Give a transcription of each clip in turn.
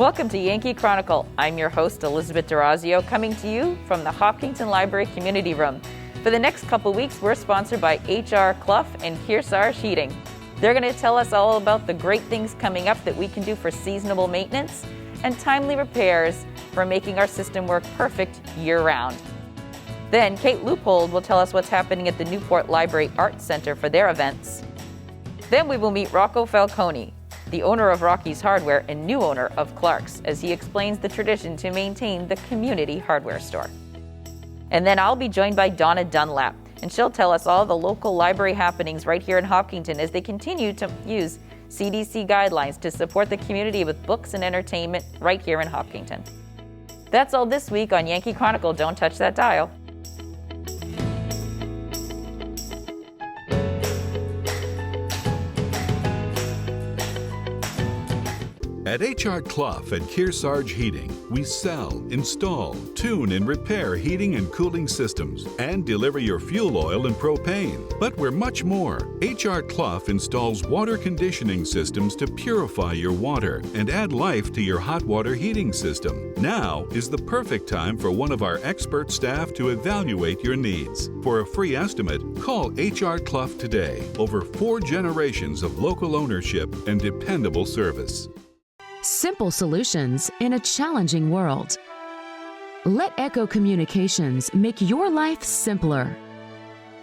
Welcome to Yankee Chronicle. I'm your host, Elizabeth D'Orazio, coming to you from the Hopkinton Library Community Room. For the next couple weeks, we're sponsored by Clough and Kearsarge Heating. They're going to tell us all about the great things coming up that we can do for seasonable maintenance and timely repairs for making our system work perfect year-round. Then Kate Luppold will tell us what's happening at the Newport Library Arts Center for their events. Then we will meet Rocco Falcone, the owner of Rocky's Hardware and new owner of Clarke's, as he explains the tradition to maintain the community hardware store. And then I'll be joined by Donna Dunlop, and she'll tell us all the local library happenings right here in Hopkinton as they continue to use CDC guidelines to support the community with books and entertainment right here in Hopkinton. That's all this week on Yankee Chronicle. Don't touch that dial. At Clough and Kearsarge Heating, we sell, install, tune, and repair heating and cooling systems and deliver your fuel oil and propane. But we're much more. Clough installs water conditioning systems to purify your water and add life to your hot water heating system. Now is the perfect time for one of our expert staff to evaluate your needs. For a free estimate, call Clough today. Over 4 generations of local ownership and dependable service. Simple solutions in a challenging world. Let Echo Communications make your life simpler.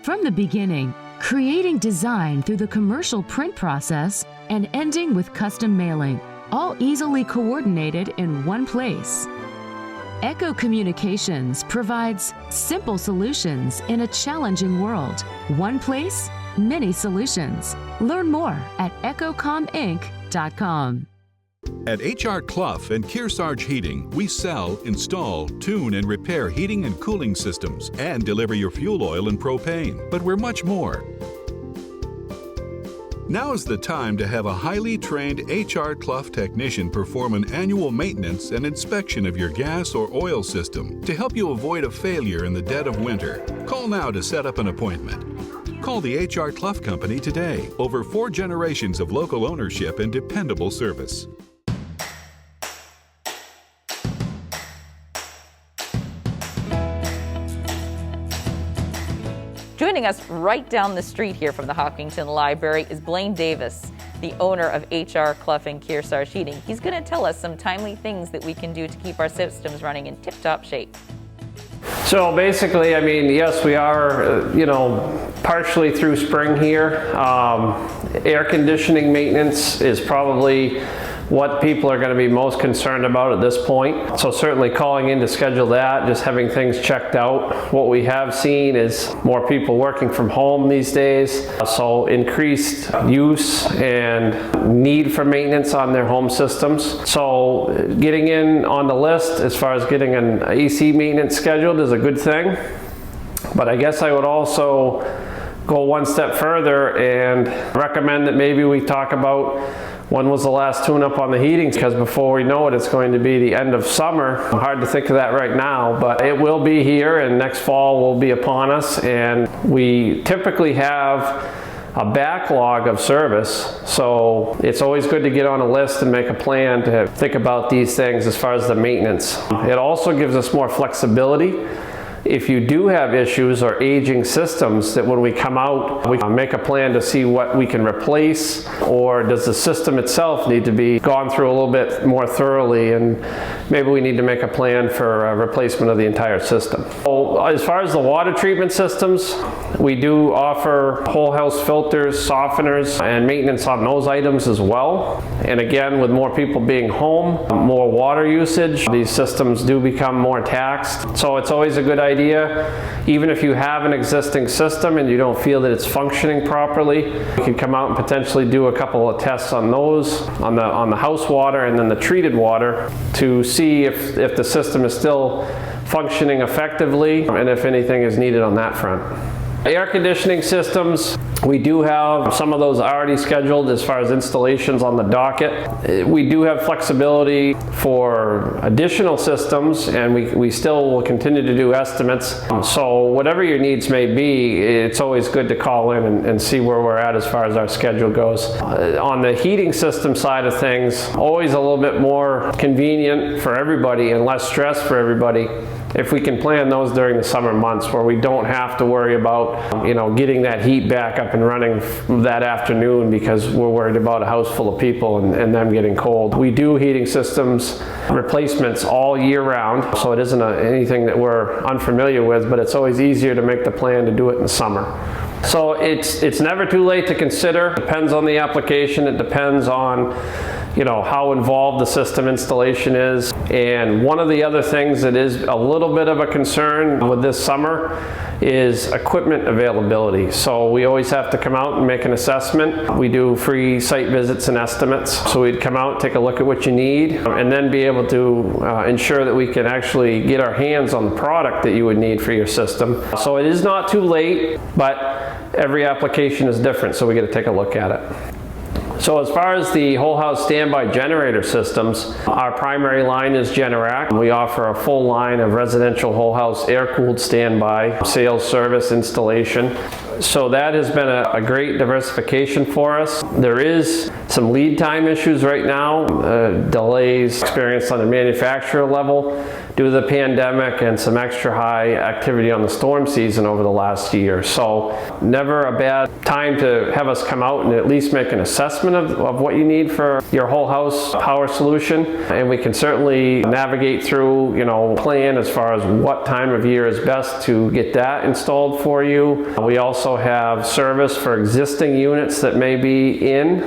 From the beginning, creating design through the commercial print process and ending with custom mailing, all easily coordinated in one place. Echo Communications provides simple solutions in a challenging world. One place, many solutions. Learn more at echocominc.com. At Clough and Kearsarge Heating, we sell, install, tune, and repair heating and cooling systems and deliver your fuel oil and propane. But we're much more. Now is the time to have a highly trained Clough technician perform an annual maintenance and inspection of your gas or oil system to help you avoid a failure in the dead of winter. Call now to set up an appointment. Call the Clough Company today. Over 4 generations of local ownership and dependable service. Joining us right down the street here from the Hopkinton Library is Blaine Davis, the owner of Clough and Kearsarge Heating. He's going to tell us some timely things that we can do to keep our systems running in tip-top shape. So basically, I mean, yes, we are, partially through spring here. Air conditioning maintenance is probably what people are going to be most concerned about at this point. So certainly calling in to schedule that, just having things checked out. What we have seen is more people working from home these days. So increased use and need for maintenance on their home systems. So getting in on the list as far as getting an AC maintenance scheduled is a good thing. But I guess I would also go one step further and recommend that maybe we talk about when was the last tune-up on the heating, because before we know it, it's going to be the end of summer. Hard to think of that right now, but it will be here and next fall will be upon us. And we typically have a backlog of service, so it's always good to get on a list and make a plan to think about these things as far as the maintenance. It also gives us more flexibility. If you do have issues or aging systems, that when we come out, we can make a plan to see what we can replace, or does the system itself need to be gone through a little bit more thoroughly, and maybe we need to make a plan for a replacement of the entire system. So, as far as the water treatment systems, we do offer whole house filters, softeners, and maintenance on those items as well. And again, with more people being home, more water usage, these systems do become more taxed. So it's always a good idea, even if you have an existing system and you don't feel that it's functioning properly, you can come out and potentially do a couple of tests on those, on the house water and then the treated water, to see if the system is still functioning effectively and if anything is needed on that front. Air conditioning systems, We do have some of those already scheduled as far as installations on the docket. We do have flexibility for additional systems, and we still will continue to do estimates. So whatever your needs may be, it's always good to call in and see where we're at as far as our schedule goes. On the heating system side of things, always a little bit more convenient for everybody and less stress for everybody if we can plan those during the summer months, where we don't have to worry about, you know, getting that heat back up and running that afternoon because we're worried about a house full of people and them getting cold. We do heating systems replacements all year round, so it isn't anything that we're unfamiliar with, but it's always easier to make the plan to do it in the summer. So it's never too late to consider. It depends on the application. It depends on, you know, how involved the system installation is. And one of the other things that is a little bit of a concern with this summer is equipment availability. So we always have to come out and make an assessment. We do free site visits and estimates. So we'd come out, take a look at what you need, and then be able to ensure that we can actually get our hands on the product that you would need for your system. So it is not too late, but every application is different, so we got to take a look at it. So as far as the whole house standby generator systems, our primary line is Generac. We offer a full line of residential whole house air-cooled standby, sales, service, installation. So that has been a great diversification for us. There is some lead time issues right now, delays experienced on the manufacturer level due to the pandemic and some extra high activity on the storm season over the last year. So never a bad time to have us come out and at least make an assessment of what you need for your whole house power solution. And we can certainly navigate through, you know, plan as far as what time of year is best to get that installed for you. We also have service for existing units that may be in,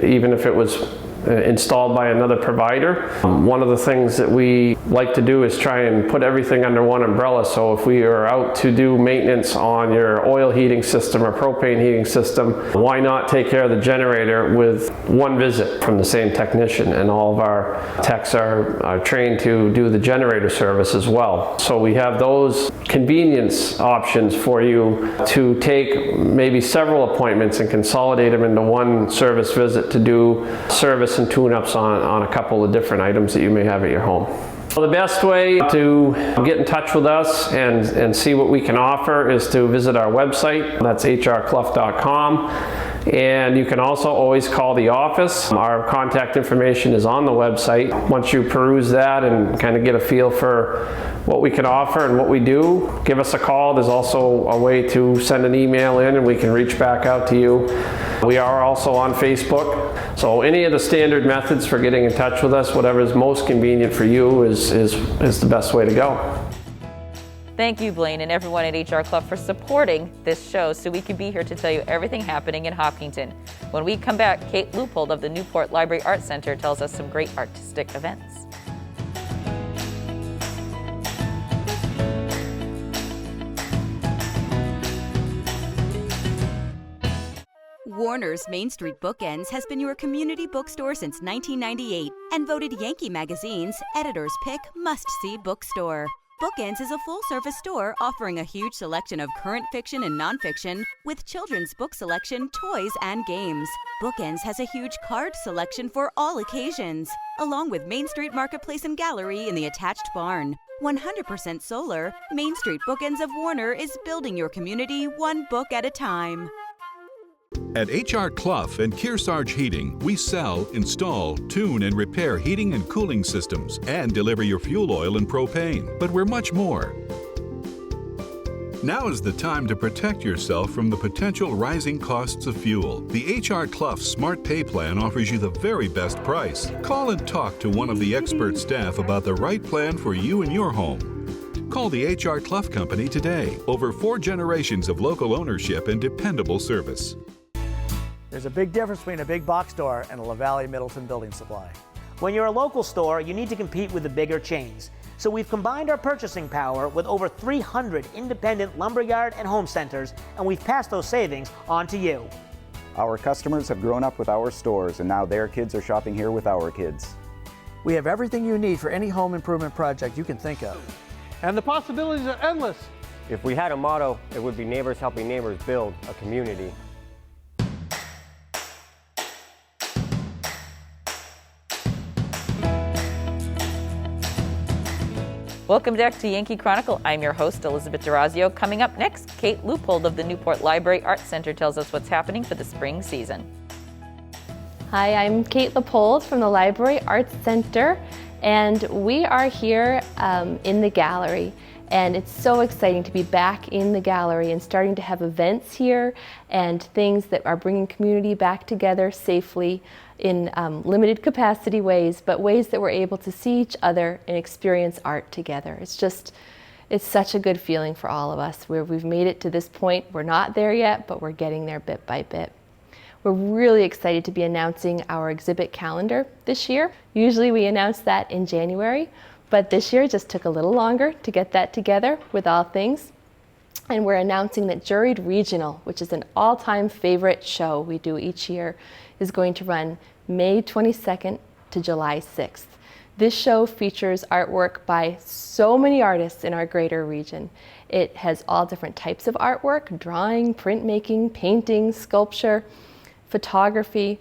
even if it was installed by another provider. One of the things that we like to do is try and put everything under one umbrella. So if we are out to do maintenance on your oil heating system or propane heating system, why not take care of the generator with one visit from the same technician? And all of our techs are trained to do the generator service as well. So we have those convenience options for you to take maybe several appointments and consolidate them into one service visit to do service and tune-ups on a couple of different items that you may have at your home. So the best way to get in touch with us and see what we can offer is to visit our website. That's hrclough.com. And you can also always call the office. Our contact information is on the website. Once you peruse that and kind of get a feel for what we can offer and what we do, give us a call. There's also a way to send an email in and we can reach back out to you. We are also on Facebook. So any of the standard methods for getting in touch with us, whatever is most convenient for you is the best way to go. Thank you, Blaine, and everyone at HR Clough for supporting this show so we can be here to tell you everything happening in Hopkinton. When we come back, Kate Luppold of the Newport Library Art Center tells us some great artistic events. Warner's Main Street Bookends has been your community bookstore since 1998 and voted Yankee Magazine's Editor's Pick Must-See Bookstore. Bookends is a full-service store offering a huge selection of current fiction and nonfiction with children's book selection, toys, and games. Bookends has a huge card selection for all occasions, along with Main Street Marketplace and Gallery in the attached barn. 100% solar, Main Street Bookends of Warner is building your community one book at a time. At HR Clough and Kearsarge Heating, we sell, install, tune, and repair heating and cooling systems and deliver your fuel oil and propane. But we're much more. Now is the time to protect yourself from the potential rising costs of fuel. The HR Clough Smart Pay Plan offers you the very best price. Call and talk to one of the expert staff about the right plan for you and your home. Call the HR Clough Company today. Over 4 generations of local ownership and dependable service. There's a big difference between a big box store and a LaValle Middleton building supply. When you're a local store, you need to compete with the bigger chains. So we've combined our purchasing power with over 300 independent lumberyard and home centers, and we've passed those savings on to you. Our customers have grown up with our stores, and now their kids are shopping here with our kids. We have everything you need for any home improvement project you can think of. And the possibilities are endless. If we had a motto, it would be neighbors helping neighbors build a community. Welcome back to Yankee Chronicle. I'm your host, Elizabeth D'Orazio. Coming up next, Kate Luppold of the Newport Library Arts Center tells us what's happening for the spring season. Hi, I'm Kate Luppold from the Library Arts Center, and we are here in the gallery. And it's so exciting to be back in the gallery and starting to have events here and things that are bringing community back together safely in limited capacity ways, but ways that we're able to see each other and experience art together. It's such a good feeling for all of us where we've made it to this point. We're not there yet, but we're getting there bit by bit. We're really excited to be announcing our exhibit calendar this year. Usually we announce that in January, but this year it just took a little longer to get that together with all things. And we're announcing that Juried Regional, which is an all-time favorite show we do each year, is going to run May 22nd to July 6th. This show features artwork by so many artists in our greater region. It has all different types of artwork: drawing, printmaking, painting, sculpture, photography,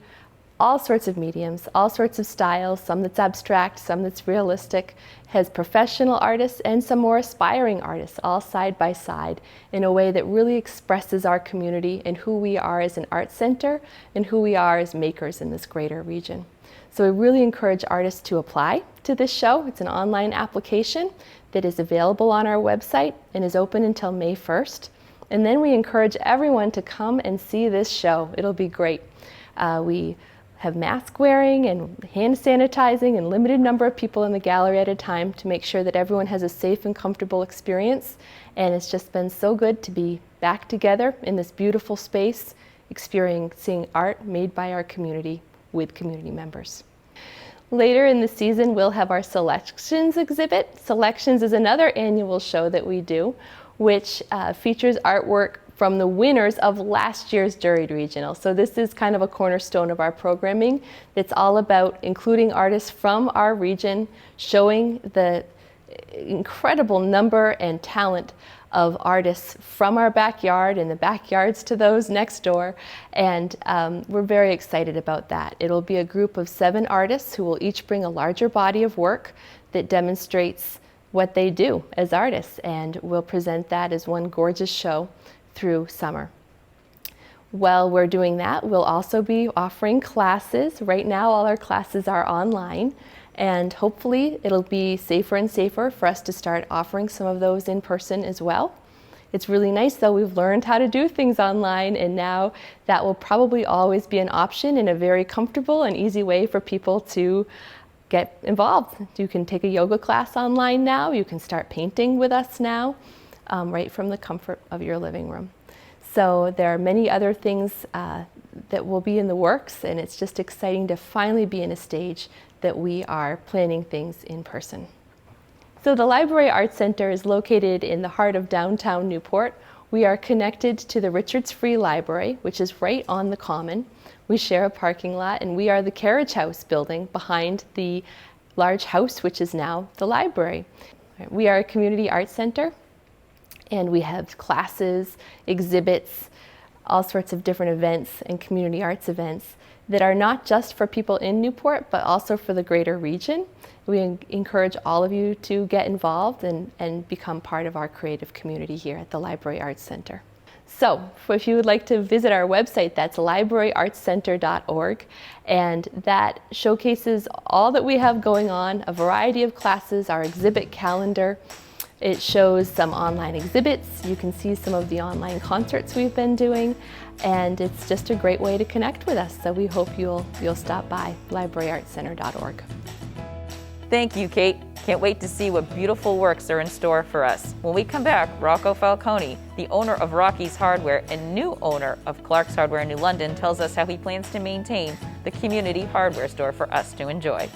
all sorts of mediums, all sorts of styles, some that's abstract, some that's realistic. It has professional artists and some more aspiring artists, all side by side, in a way that really expresses our community and who we are as an art center and who we are as makers in this greater region. So we really encourage artists to apply to this show. It's an online application that is available on our website and is open until May 1st. And then we encourage everyone to come and see this show. It'll be great. We have mask wearing and hand sanitizing and limited number of people in the gallery at a time to make sure that everyone has a safe and comfortable experience. And it's just been so good to be back together in this beautiful space, experiencing art made by our community with community members. Later in the season, we'll have our Selections exhibit. Selections is another annual show that we do, which features artwork from the winners of last year's Juried Regional. So this is kind of a cornerstone of our programming. It's all about including artists from our region, showing the incredible number and talent of artists from our backyard and the backyards to those next door. And we're very excited about that. It'll be a group of 7 artists who will each bring a larger body of work that demonstrates what they do as artists, and we'll present that as one gorgeous show through summer. While we're doing that, we'll also be offering classes. Right now, all our classes are online, and hopefully it'll be safer and safer for us to start offering some of those in person as well. It's really nice though, we've learned how to do things online, and now that will probably always be an option in a very comfortable and easy way for people to get involved. You can take a yoga class online now, you can start painting with us now, right from the comfort of your living room. So there are many other things that will be in the works, and it's just exciting to finally be in a stage that we are planning things in person. So the Library Arts Center is located in the heart of downtown Newport. We are connected to the Richards Free Library, which is right on the Common. We share a parking lot, and we are the Carriage House building behind the large house, which is now the library. We are a community arts center, and we have classes, exhibits, all sorts of different events and community arts events that are not just for people in Newport, but also for the greater region. We encourage all of you to get involved and become part of our creative community here at the Library Arts Center. So if you would like to visit our website, that's libraryartscenter.org, and that showcases all that we have going on, a variety of classes, our exhibit calendar. It shows some online exhibits. You can see some of the online concerts we've been doing, and it's just a great way to connect with us. So we hope you'll stop by libraryartscenter.org. Thank you, Kate. Can't wait to see what beautiful works are in store for us. When we come back, Rocco Falcone, the owner of Rocky's Hardware and new owner of Clarke's Hardware in New London, tells us how he plans to maintain the community hardware store for us to enjoy.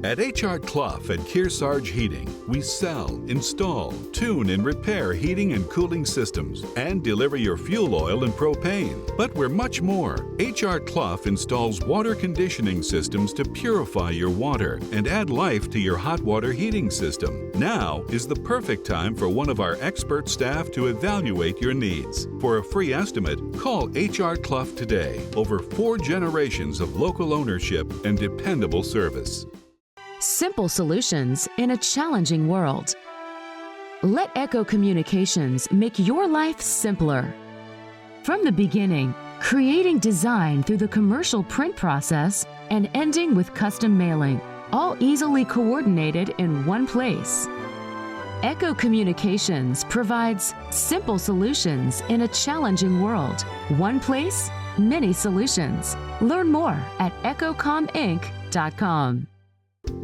At H.R. Clough and Kearsarge Heating, we sell, install, tune, and repair heating and cooling systems and deliver your fuel oil and propane. But we're much more. HR Clough installs water conditioning systems to purify your water and add life to your hot water heating system. Now is the perfect time for one of our expert staff to evaluate your needs. For a free estimate, call HR Clough today. Over 4 generations of local ownership and dependable service. Simple solutions in a challenging world. Let Echo Communications make your life simpler. From the beginning, creating design through the commercial print process and ending with custom mailing, all easily coordinated in one place. Echo Communications provides simple solutions in a challenging world. One place, many solutions. Learn more at echocominc.com.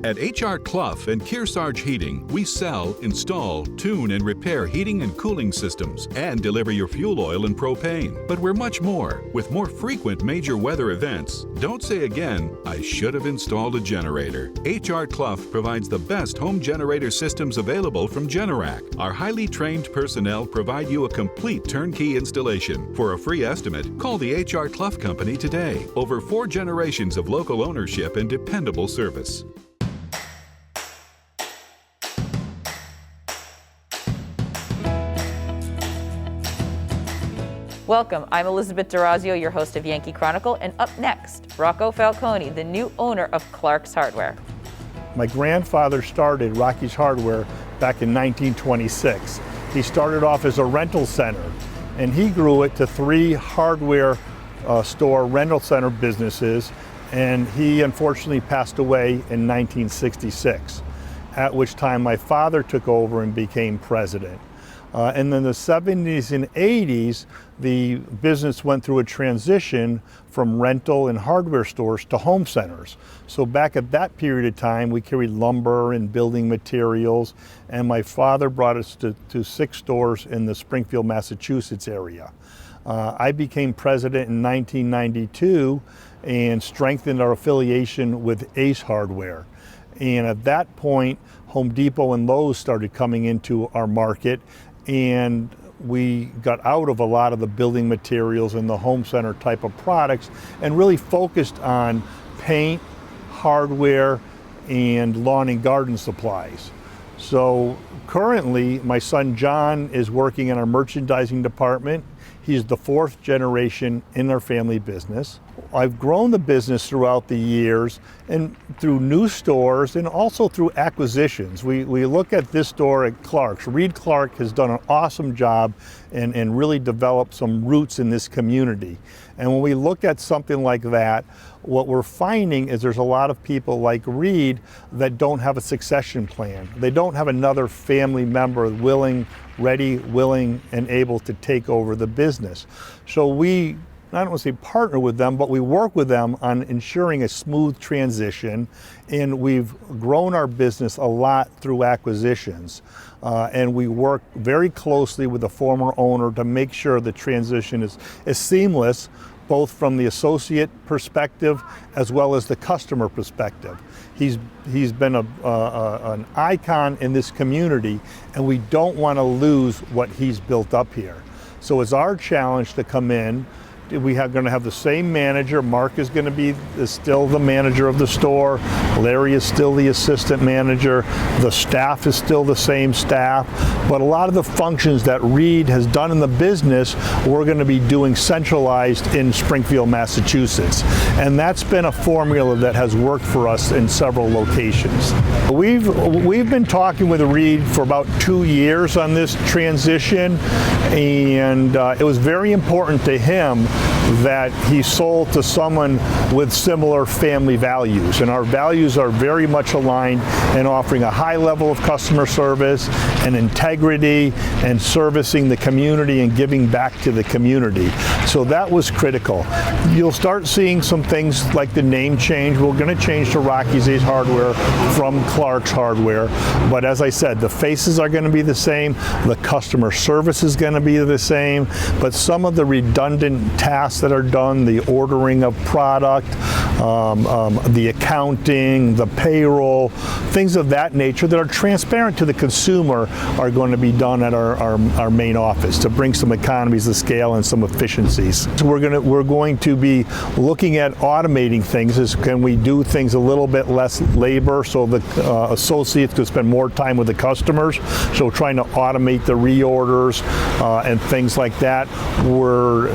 At HR Clough and Kearsarge Heating, we sell, install, tune, and repair heating and cooling systems and deliver your fuel oil and propane. But we're much more. With more frequent major weather events, don't say again, "I should have installed a generator." HR Clough provides the best home generator systems available from Generac. Our highly trained personnel provide you a complete turnkey installation. For a free estimate, call the HR Clough Company today. Over 4 generations of local ownership and dependable service. Welcome, I'm Elizabeth D'Orazio, your host of Yankee Chronicle, and up next, Rocco Falcone, the new owner of Clarke's Hardware. My grandfather started Rocky's Hardware back in 1926. He started off as a rental center, and he grew it to 3 hardware store rental center businesses, and he unfortunately passed away in 1966, at which time my father took over and became president. And in the 70s and 80s, the business went through a transition from rental and hardware stores to home centers. So back at that period of time, we carried lumber and building materials, and my father brought us to 6 stores in the Springfield, Massachusetts area. I became president in 1992 and strengthened our affiliation with Ace Hardware. And at that point, Home Depot and Lowe's started coming into our market, and we got out of a lot of the building materials and the home center type of products and really focused on paint, hardware, and lawn and garden supplies. So currently, my son John is working in our merchandising department. He's the 4th generation in our family business. I've grown the business throughout the years and through new stores and also through acquisitions. We look at this store at Clarke's. Reed Clarke has done an awesome job and really developed some roots in this community. And when we look at something like that, what we're finding is there's a lot of people like Reed that don't have a succession plan. They don't have another family member ready, willing, and able to take over the business. So we, I don't want to say partner with them, but we work with them on ensuring a smooth transition, and we've grown our business a lot through acquisitions. And we work very closely with the former owner to make sure the transition is seamless, both from the associate perspective as well as the customer perspective. He's been an icon in this community, and we don't want to lose what he's built up here. So it's our challenge to come in. We are going to have the same manager. Mark is going to be still the manager of the store. Larry is still the assistant manager. The staff is still the same staff. But a lot of the functions that Reed has done in the business, we're going to be doing centralized in Springfield, Massachusetts. And that's been a formula that has worked for us in several locations. We've been talking with Reed for about 2 years on this transition, and it was very important to him that he sold to someone with similar family values, and our values are very much aligned in offering a high level of customer service and integrity and servicing the community and giving back to the community. So that was critical. You'll start seeing some things like the name change. We're going to change to Rocky's Ace Hardware from Clarke's Hardware, but as I said, the faces are going to be the same, the customer service is going to be the same, but some of the redundant tasks that are done, the ordering of product, the accounting, the payroll, things of that nature that are transparent to the consumer are going to be done at our main office to bring some economies of scale and some efficiencies. So we're going to be looking at automating things. Can we do things a little bit less labor so the associates could spend more time with the customers? So trying to automate the reorders and things like that. We're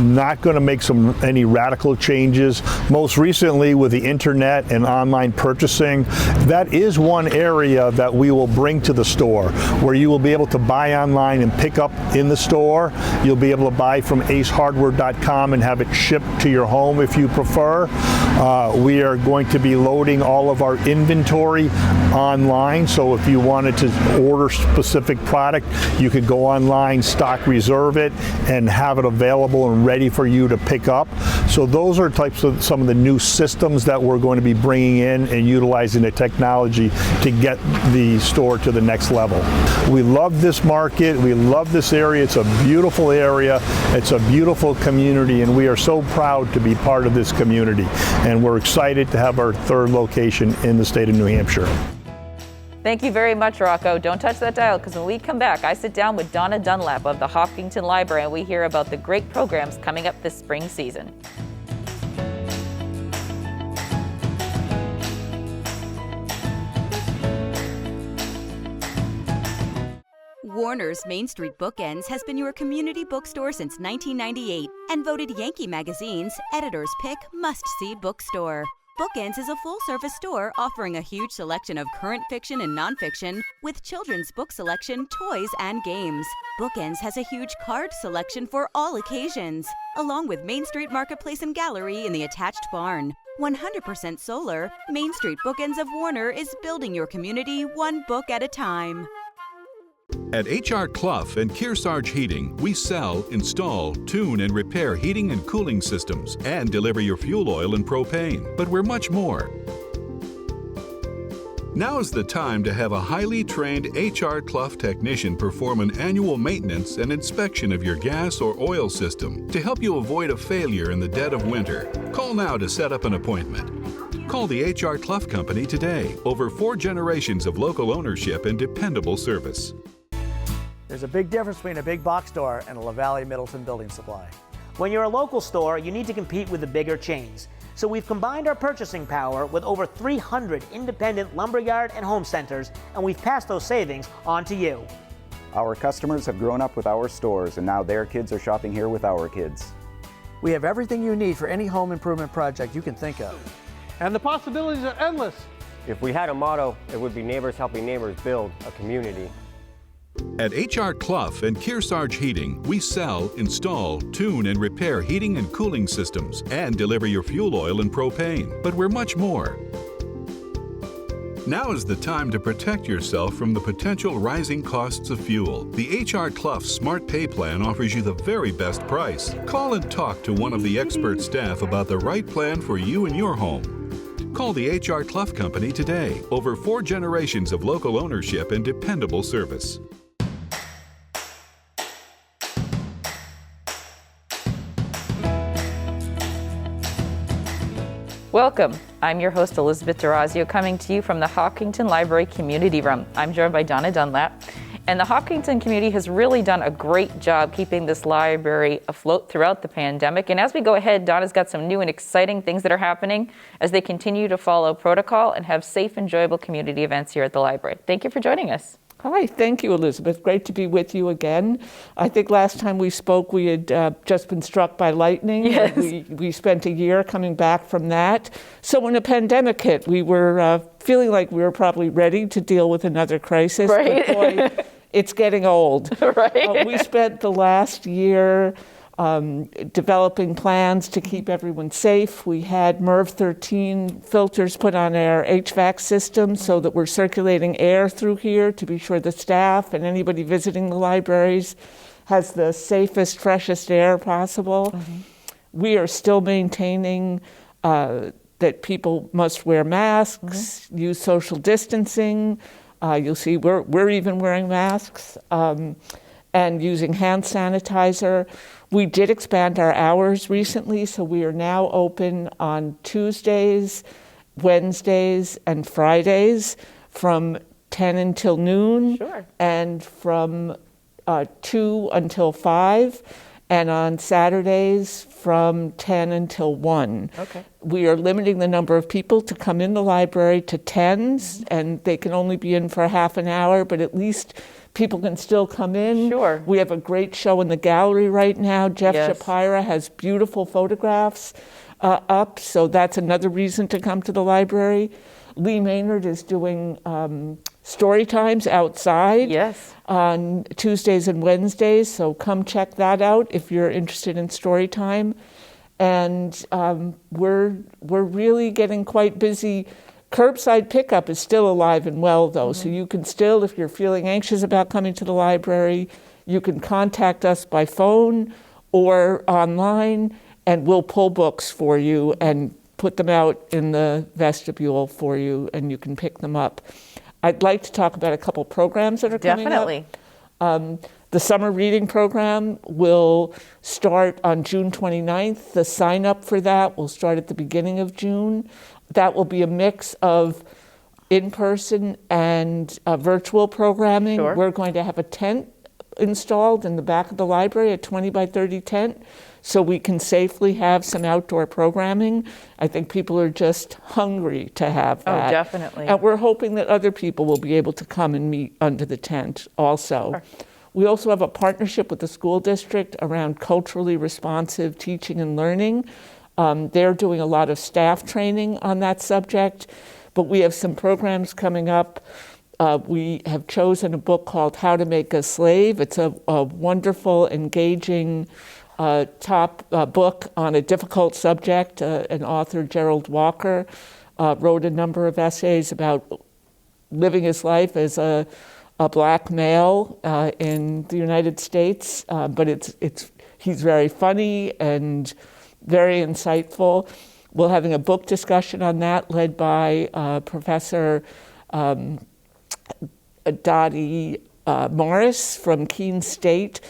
not going to make any radical changes. Most recently with the internet and online purchasing, that is one area that we will bring to the store where you will be able to buy online and pick up in the store. You'll be able to buy from acehardware.com and have it shipped to your home if you prefer. We are going to be loading all of our inventory online, so if you wanted to order specific product, you could go online, stock reserve it, and have it available and ready for you to pick up. So those are types of some of the new systems that we're going to be bringing in and utilizing the technology to get the store to the next level. We love this market. We love this area. It's a beautiful area. It's a beautiful community, and we are so proud to be part of this community. And we're excited to have our third location in the state of New Hampshire. Thank you very much, Rocco. Don't touch that dial, because when we come back, I sit down with Donna Dunlop of the Hopkinton Library, and we hear about the great programs coming up this spring season. Warner's Main Street Bookends has been your community bookstore since 1998 and voted Yankee Magazine's Editor's Pick Must-See Bookstore. Bookends is a full-service store offering a huge selection of current fiction and nonfiction with children's book selection, toys, and games. Bookends has a huge card selection for all occasions, along with Main Street Marketplace and Gallery in the attached barn. 100% solar, Main Street Bookends of Warner is building your community one book at a time. At HR Clough and Kearsarge Heating, we sell, install, tune, and repair heating and cooling systems and deliver your fuel oil and propane. But we're much more. Now is the time to have a highly trained HR Clough technician perform an annual maintenance and inspection of your gas or oil system to help you avoid a failure in the dead of winter. Call now to set up an appointment. Call the HR Clough Company today. Over 4 generations of local ownership and dependable service. There's a big difference between a big box store and a LaValle Middleton building supply. When you're a local store, you need to compete with the bigger chains. So we've combined our purchasing power with over 300 independent lumberyard and home centers, and we've passed those savings on to you. Our customers have grown up with our stores, and now their kids are shopping here with our kids. We have everything you need for any home improvement project you can think of. And the possibilities are endless. If we had a motto, it would be neighbors helping neighbors build a community. At HR Clough and Kearsarge Heating, we sell, install, tune, and repair heating and cooling systems and deliver your fuel oil and propane. But we're much more. Now is the time to protect yourself from the potential rising costs of fuel. The HR Clough Smart Pay Plan offers you the very best price. Call and talk to one of the expert staff about the right plan for you and your home. Call the HR Clough Company today. Over 4 generations of local ownership and dependable service. Welcome. I'm your host, Elizabeth D'Orazio, coming to you from the Hopkinton Library Community Room. I'm joined by Donna Dunlop. And the Hopkinton community has really done a great job keeping this library afloat throughout the pandemic. And as we go ahead, Donna's got some new and exciting things that are happening as they continue to follow protocol and have safe, enjoyable community events here at the library. Thank you for joining us. Hi, thank you, Elizabeth. Great to be with you again. I think last time we spoke, we had just been struck by lightning. Yes. We spent a year coming back from that. So when the pandemic hit, we were feeling like we were probably ready to deal with another crisis. Right. But boy, it's getting old. Right. We spent the last year developing plans to keep everyone safe. We had MERV 13 filters put on our HVAC system so that we're circulating air through here to be sure the staff and anybody visiting the libraries has the safest, freshest air possible. Mm-hmm. We are still maintaining that people must wear masks, use social distancing. You'll see we're even wearing masks and using hand sanitizer. We did expand our hours recently, so we are now open on Tuesdays, Wednesdays, and Fridays from 10 until noon, and from 2 until 5, and on Saturdays from 10 until 1. Okay. We are limiting the number of people to come in the library to 10s, and they can only be in for half an hour, but at least people can still come in. Sure. We have a great show in the gallery right now. Jeff Yes. Shapira has beautiful photographs up, so that's another reason to come to the library. Lee Maynard is doing story times outside on Tuesdays and Wednesdays, so come check that out if you're interested in story time. And we're really getting quite busy. Curbside pickup is still alive and well, though, so you can still, if you're feeling anxious about coming to the library, you can contact us by phone or online, and we'll pull books for you and put them out in the vestibule for you, and you can pick them up. I'd like to talk about a couple programs that are coming up. Definitely. The summer reading program will start on June 29th. The sign up for that will start at the beginning of June. That will be a mix of in-person and virtual programming. Sure. We're going to have a tent installed in the back of the library, a 20 by 30 tent, so we can safely have some outdoor programming. I think people are just hungry to have that. Oh, definitely. And we're hoping that other people will be able to come and meet under the tent also. Sure. We also have a partnership with the school district around culturally responsive teaching and learning. They're doing a lot of staff training on that subject, but we have some programs coming up. We have chosen a book called How to Make a Slave. It's a wonderful, engaging top book on a difficult subject. An author, Gerald Walker, wrote a number of essays about living his life as a black male in the United States, but he's very funny and very insightful. We're having a book discussion on that led by Professor Dottie Morris from Keene State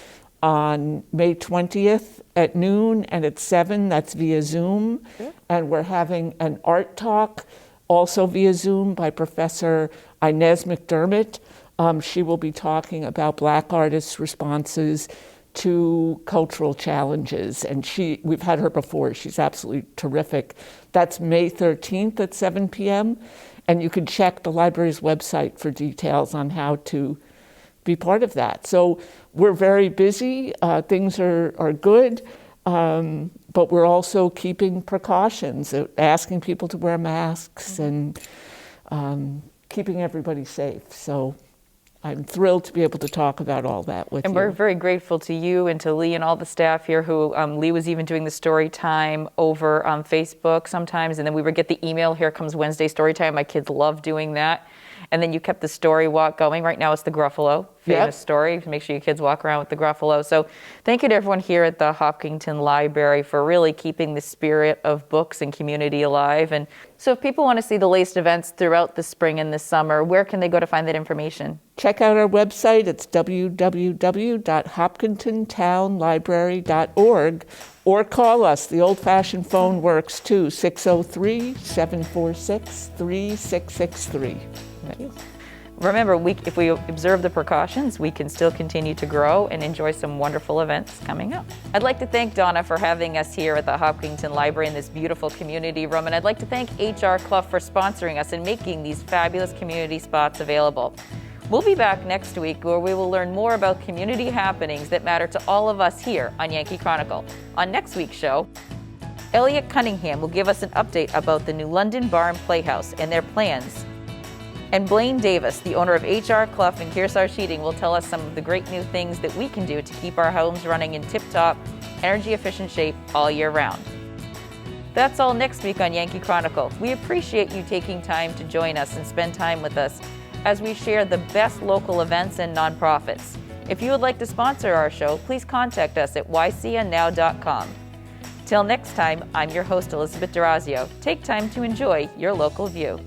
on May 20th at noon and at 7, that's via Zoom. Okay. And we're having an art talk also via Zoom by Professor Inez McDermott. She will be talking about Black artists' responses to cultural challenges, and we've had her before. She's absolutely terrific. That's May 13th at 7 p.m., and you can check the library's website for details on how to be part of that. So we're very busy. Things are good, but we're also keeping precautions, asking people to wear masks and keeping everybody safe. So I'm thrilled to be able to talk about all that with you. And we're very grateful to you and to Lee and all the staff here who, Lee was even doing the story time over on Facebook sometimes, and then we would get the email, here comes Wednesday story time. My kids love doing that. And then you kept the story walk going. Right now it's the Gruffalo, famous story. Make sure your kids walk around with the Gruffalo. So thank you to everyone here at the Hopkinton Library for really keeping the spirit of books and community alive. And so if people want to see the latest events throughout the spring and the summer, where can they go to find that information? Check out our website. It's www.hopkintontownlibrary.org, or call us. The old-fashioned phone works too, 603-746-3663. Remember, if we observe the precautions, we can still continue to grow and enjoy some wonderful events coming up. I'd like to thank Donna for having us here at the Hopkinton Library in this beautiful community room, and I'd like to thank HR Clough for sponsoring us and making these fabulous community spots available. We'll be back next week where we will learn more about community happenings that matter to all of us here on Yankee Chronicle. On next week's show, Elliot Cunningham will give us an update about the new London Bar and Playhouse and their plans. And Blaine Davis, the owner of HR Clough and Kearsarge Heating, will tell us some of the great new things that we can do to keep our homes running in tip-top, energy-efficient shape all year round. That's all next week on Yankee Chronicle. We appreciate you taking time to join us and spend time with us as we share the best local events and nonprofits. If you would like to sponsor our show, please contact us at ycnnow.com. Till next time, I'm your host, Elizabeth D'Orazio. Take time to enjoy your local view.